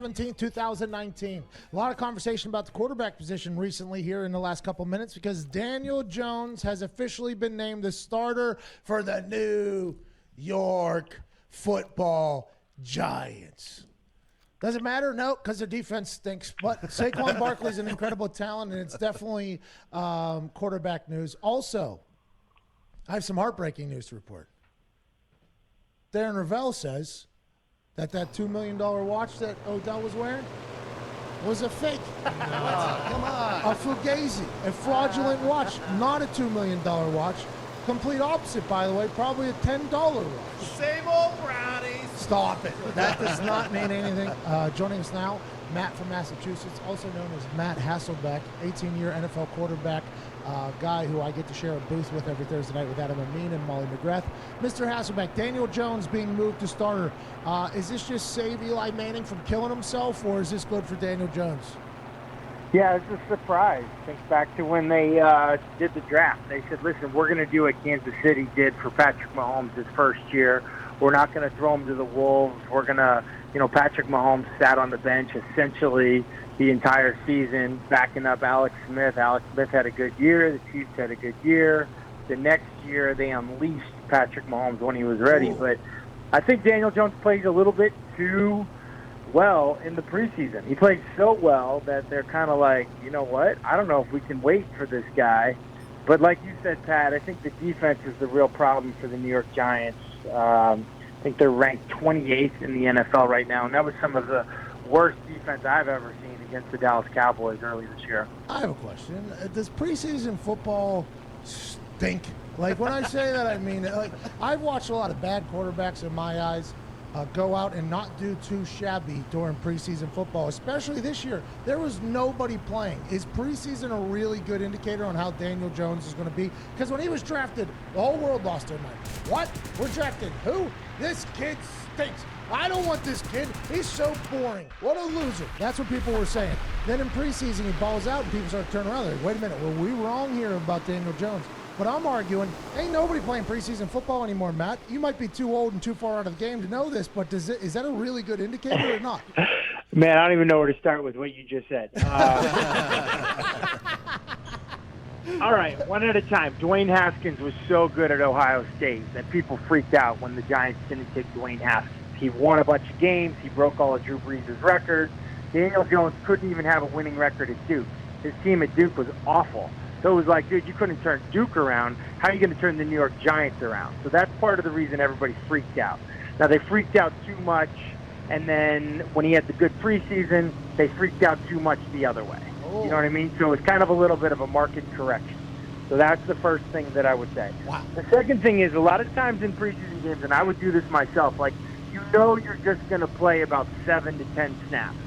17th, 2019. A lot of conversation about the quarterback position recently here in the last couple minutes because Daniel Jones has officially been named the starter for the New York Football Giants. Does it matter? No, because their defense stinks. But Saquon Barkley's an incredible talent, and it's definitely quarterback news. Also, I have some heartbreaking news to report. Darren Ravel says that $2 million watch that Odell was wearing was a fake. Come on. A fugazi, a fraudulent watch, not a $2 million watch. Complete opposite, by the way, probably a $10 watch. Same old brownies. Stop it. That does not mean anything. Joining us now, Matt from Massachusetts, also known as Matt Hasselbeck, 18-year NFL quarterback, guy who I get to share a booth with every Thursday night with Adam Amin and Molly McGrath. Mr. Hasselbeck, Daniel Jones being moved to starter. Is this just save Eli Manning from killing himself, or is this good for Daniel Jones? Yeah, it's a surprise. Think back to when they did the draft. They said, listen, we're going to do what Kansas City did for Patrick Mahomes his first year. We're not going to throw him to the wolves. We're going to, Patrick Mahomes sat on the bench essentially the entire season, backing up Alex Smith. Alex Smith had a good year. The Chiefs had a good year. The next year, they unleashed Patrick Mahomes when he was ready. Ooh. But I think Daniel Jones played a little bit too well in the preseason. He played so well that they're kind of like, you know what? I don't know if we can wait for this guy. But like you said, Pat, I think the defense is the real problem for the New York Giants. I think they're ranked 28th in the NFL right now, and that was some of the worst defense I've ever seen against the Dallas Cowboys early this year. I have a question. Does preseason football stink? Like, when I say that, I mean, like, I've watched a lot of bad quarterbacks in my eyes go out and not do too shabby during preseason football, especially this year. There was nobody playing. Is preseason a really good indicator on how Daniel Jones is going to be? Because when he was drafted, the whole world lost their mind. What? We're drafting who? This kid stinks. I don't want this kid. He's so boring. What a loser. That's what people were saying. Then in preseason, he balls out and people start turning around. They're like, wait a minute, were we wrong here about Daniel Jones? But I'm arguing, ain't nobody playing preseason football anymore, Matt. You might be too old and too far out of the game to know this, but is that a really good indicator or not? Man, I don't even know where to start with what you just said. All right, one at a time. Dwayne Haskins was so good at Ohio State that people freaked out when the Giants didn't take Dwayne Haskins. He won a bunch of games. He broke all of Drew Brees' records. Daniel Jones couldn't even have a winning record at Duke. His team at Duke was awful. So it was like, dude, you couldn't turn Duke around. How are you going to turn the New York Giants around? So that's part of the reason everybody freaked out. Now, they freaked out too much, and then when he had the good preseason, they freaked out too much the other way. Oh. You know what I mean? So it's kind of a little bit of a market correction. So that's the first thing that I would say. Wow. The second thing is a lot of times in preseason games, and I would do this myself, like, you're just going to play about 7 to 10 snaps.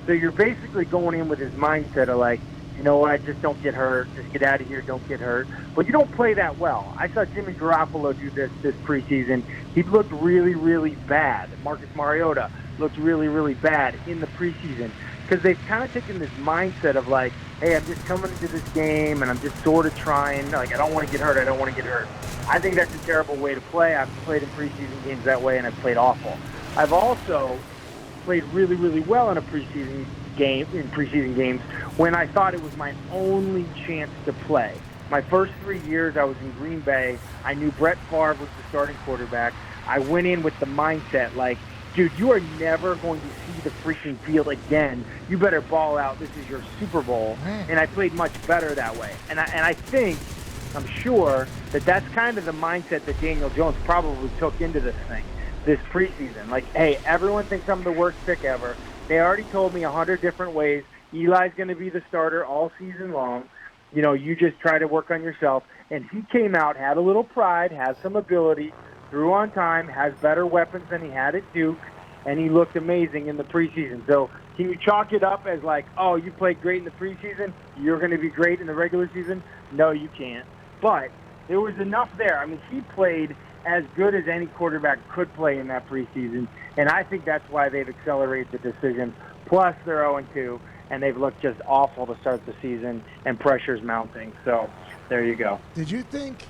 So you're basically going in with his mindset of like, you know what, just don't get hurt. Just get out of here, don't get hurt. But you don't play that well. I saw Jimmy Garoppolo do this preseason. He looked really, really bad. Marcus Mariota looked really, really bad in the preseason because they've kind of taken this mindset of like, hey, I'm just coming into this game and I'm just sort of trying. Like, I don't want to get hurt. I don't want to get hurt. I think that's a terrible way to play. I've played in preseason games that way, and I've played awful. I've also played really, really well in preseason games when I thought it was my only chance to play. My first 3 years I was in Green Bay. I knew Brett Favre was the starting quarterback. I went in with the mindset like, dude, you are never going to see the freaking field again. You better ball out. This is your Super Bowl. And I played much better that way. And I think, I'm sure, that that's kind of the mindset that Daniel Jones probably took into this thing, this preseason. Like, hey, everyone thinks I'm the worst pick ever. They already told me 100 different ways. Eli's going to be the starter all season long. You just try to work on yourself. And he came out, had a little pride, has some ability, threw on time, has better weapons than he had at Duke, and he looked amazing in the preseason. So can you chalk it up as like, oh, you played great in the preseason, you're going to be great in the regular season? No, you can't. But there was enough there. I mean, he played as good as any quarterback could play in that preseason, and I think that's why they've accelerated the decision. Plus, they're 0-2, and they've looked just awful to start the season, and pressure's mounting. So there you go. Did you think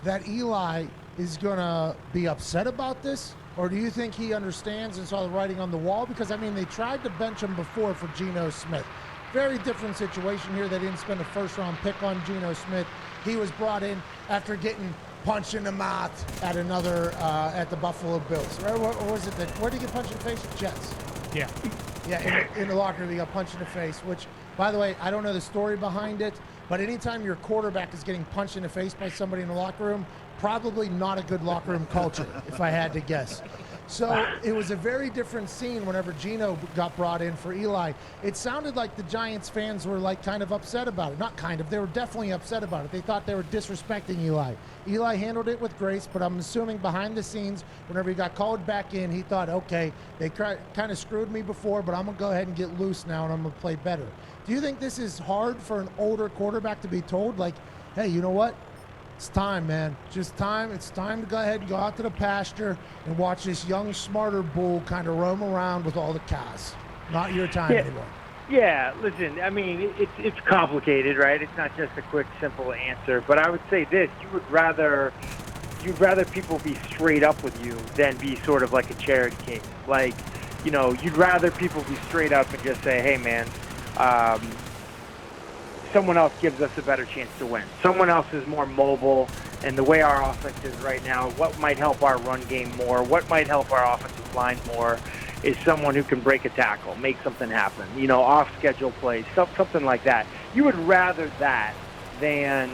that Eli is going to be upset about this? Or do you think he understands and saw the writing on the wall? Because, I mean, they tried to bench him before for Geno Smith. Very different situation here. They didn't spend a first-round pick on Geno Smith. He was brought in after getting punched in the mouth at at the Buffalo Bills. Right? Or was it where did he get punched in the face? Jets. Yeah. Yeah, in the locker room, he got punched in the face, which, by the way, I don't know the story behind it, but anytime your quarterback is getting punched in the face by somebody in the locker room, probably not a good locker room culture, if I had to guess. So it was a very different scene whenever Geno got brought in for Eli. It sounded like the Giants fans were like kind of upset about it. Not kind of, they were definitely upset about it. They thought they were disrespecting Eli. Eli handled it with grace, but I'm assuming behind the scenes, whenever he got called back in, he thought, okay, they kind of screwed me before, but I'm going to go ahead and get loose now and I'm going to play better. Do you think this is hard for an older quarterback to be told, like, hey, you know what? It's time, man. Just time. It's time to go ahead and go out to the pasture and watch this young, smarter bull kind of roam around with all the cows. Not your time anymore. Yeah, listen, I mean, it's complicated, right? It's not just a quick, simple answer. But I would say this: you'd rather people be straight up with you than be sort of like a cherry cake. Like, you know, you'd rather people be straight up and just say, hey, man, someone else gives us a better chance to win. Someone else is more mobile, and the way our offense is right now, what might help our run game more, what might help our offensive line more, is someone who can break a tackle, make something happen, you know, off-schedule plays, something like that. You would rather that than,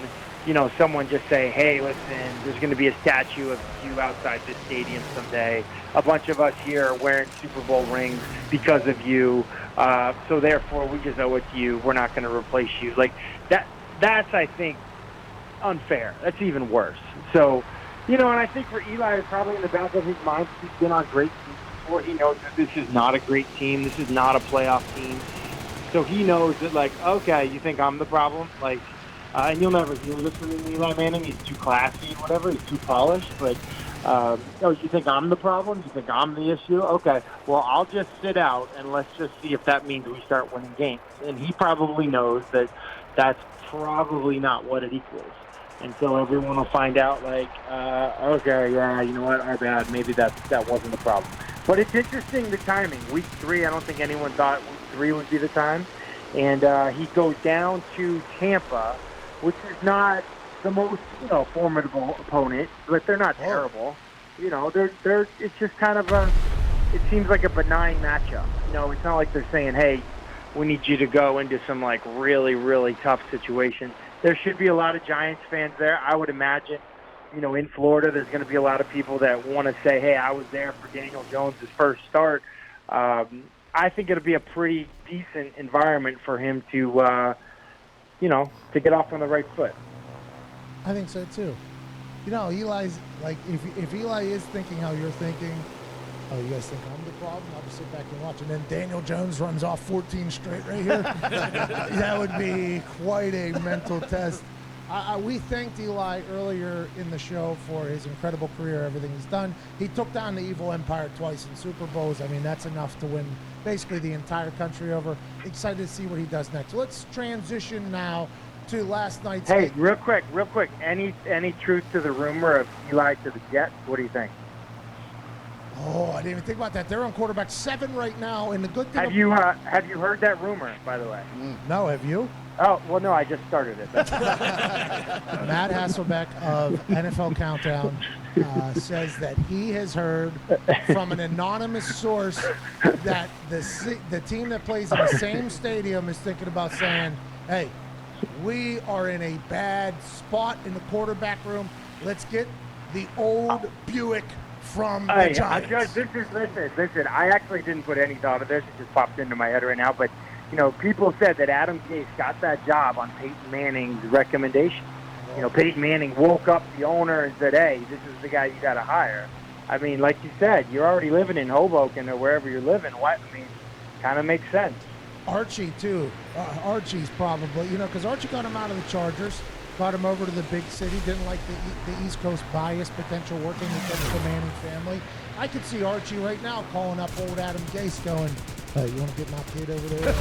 you know, someone just say, hey, listen, there's going to be a statue of you outside this stadium someday. A bunch of us here are wearing Super Bowl rings because of you. So therefore, we just owe it to you. We're not going to replace you. Like that's, I think, unfair. That's even worse. So, you know, and I think for Eli, it's probably in the back of his mind, he's been on great teams before. He knows that this is not a great team. This is not a playoff team. So he knows that, like, okay, you think I'm the problem? Like, and you'll never hear this from Eli Manning. He's too classy, whatever. He's too polished. But, you think I'm the problem? You think I'm the issue? Okay, well, I'll just sit out, and let's just see if that means we start winning games. And he probably knows that that's probably not what it equals. And so everyone will find out, like, okay, yeah, you know what, our bad. Maybe that wasn't the problem. But it's interesting, the timing. Week 3, I don't think anyone thought Week 3 would be the time. And he goes down to Tampa, which is not the most, you know, formidable opponent, but they're not terrible. You know, they're it's just kind of it seems like a benign matchup. You know, it's not like they're saying, hey, we need you to go into some, like, really, really tough situation. There should be a lot of Giants fans there. I would imagine, you know, in Florida, there's going to be a lot of people that want to say, hey, I was there for Daniel Jones' first start. I think it'll be a pretty decent environment for him to, you know, to get off on the right foot. I think so, too. You know, Eli's, like, if Eli is thinking how you're thinking, oh, you guys think I'm the problem? I'll just sit back and watch. And then Daniel Jones runs off 14 straight right here. That would be quite a mental test. We thanked Eli earlier in the show for his incredible career, everything he's done. He took down the evil empire twice in Super Bowls. I mean, that's enough to win basically the entire country over. Excited to see what he does next. Let's transition now to last night's game. Hey, real quick. Any truth to the rumor of Eli to the Jets? What do you think? Oh, I didn't even think about that. They're on quarterback 7 right now, and the good thing. Have you heard that rumor, by the way? No, have you? Oh, well, no, I just started it. Matt Hasselbeck of NFL Countdown says that he has heard from an anonymous source that the team that plays in the same stadium is thinking about saying, hey, we are in a bad spot in the quarterback room. Let's get the old Buick from the Giants. Listen, I actually didn't put any thought of this. It just popped into my head right now. But, you know, people said that Adam Gase got that job on Peyton Manning's recommendation. You know, Peyton Manning woke up the owner and said, hey, this is the guy you got to hire. I mean, like you said, you're already living in Hoboken or wherever you're living. Kind of makes sense. Archie, too. Archie's probably, you know, because Archie got him out of the Chargers, got him over to the big city, didn't like the East Coast bias potential working against the Manning family. I could see Archie right now calling up old Adam Gase going, hey, you want to get my kid over there?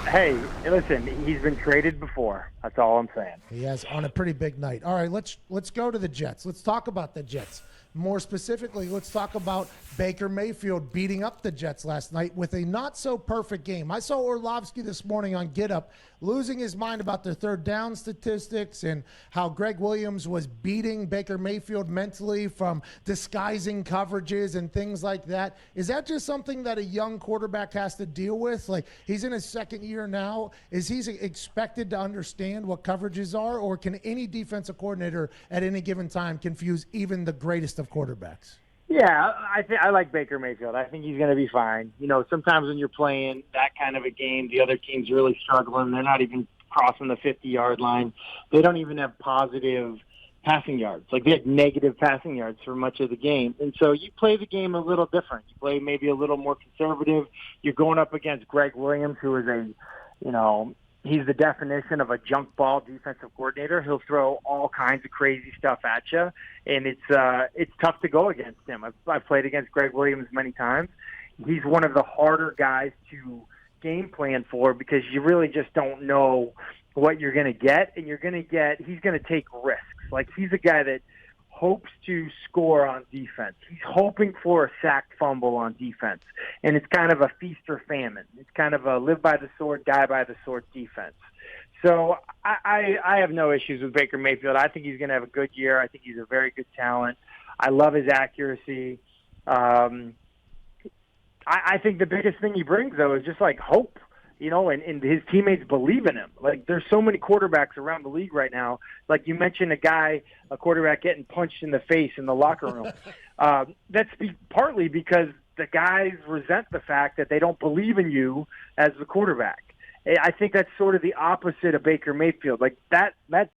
Hey, listen, he's been traded before. That's all I'm saying. He has, on a pretty big night. All right, let's go to the Jets. Let's talk about the Jets. more specifically, let's talk about Baker Mayfield beating up the Jets last night with a not-so-perfect game. I saw Orlovsky this morning on Get Up losing his mind about their third down statistics and how Greg Williams was beating Baker Mayfield mentally from disguising coverages and things like that. Is that just something that a young quarterback has to deal with? Like, he's in his second year now. Is he expected to understand what coverages are, or can any defensive coordinator at any given time confuse even the greatest of quarterbacks? Yeah, I like Baker Mayfield. I think he's going to be fine. You know, sometimes when you're playing that kind of a game, the other team's really struggling. They're not even crossing the 50-yard line. They don't even have positive passing yards. Like, they had negative passing yards for much of the game. And so you play the game a little different. You play maybe a little more conservative. You're going up against Greg Williams, who is he's the definition of a junk ball defensive coordinator. He'll throw all kinds of crazy stuff at you, and it's tough to go against him. I've played against Greg Williams many times. He's one of the harder guys to game plan for because you really just don't know what you're going to get, and he's going to take risks. Like, he's a guy that hopes to score on defense. He's hoping for a sacked fumble on defense. And it's kind of a feast or famine. It's kind of a live by the sword, die by the sword defense. So I have no issues with Baker Mayfield. I think he's going to have a good year. I think he's a very good talent. I love his accuracy. I think the biggest thing he brings, though, is just like hope. You know, and his teammates believe in him. Like, there's so many quarterbacks around the league right now. Like, you mentioned a quarterback getting punched in the face in the locker room. That's partly because the guys resent the fact that they don't believe in you as the quarterback. I think that's sort of the opposite of Baker Mayfield. Like, that